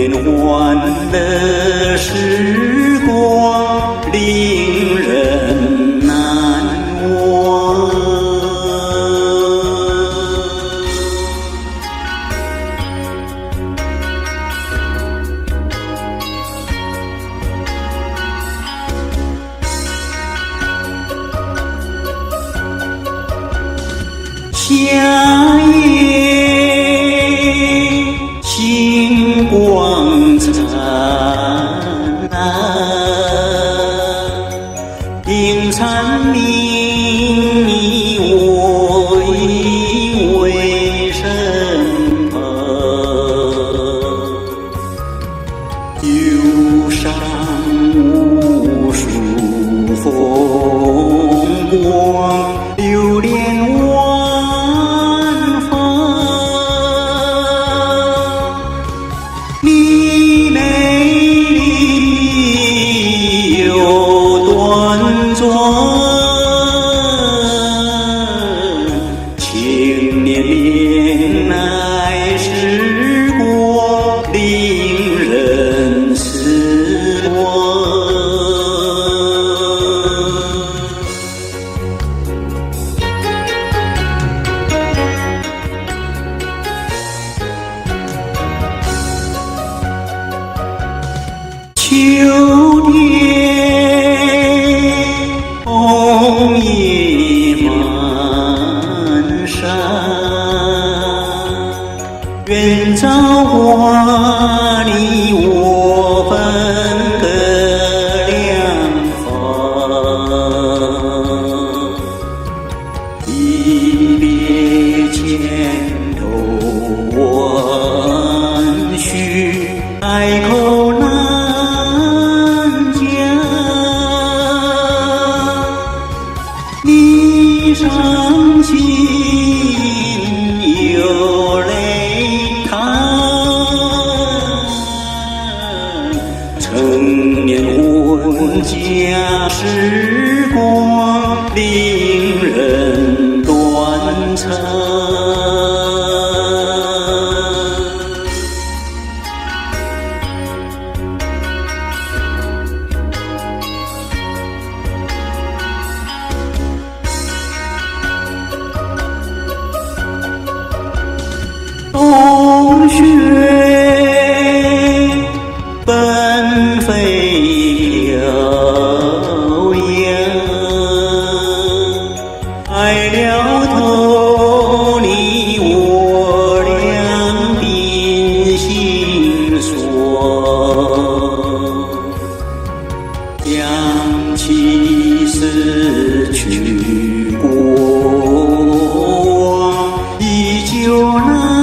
年欢乐时光，令人难忘。夏夜星光灿烂，映残你我以为什么？忧伤无数风光，流连忘返。你美丽又端庄，千年恋爱时光，令人思忘。秋天红叶满山，愿造化你我分隔两方，一别千头万绪，开口难你伤心有泪弹，陈年混假时光，令人断肠。冬雪纷飞飘扬，爱了头你我两鬓星霜，想起逝去过往，依旧那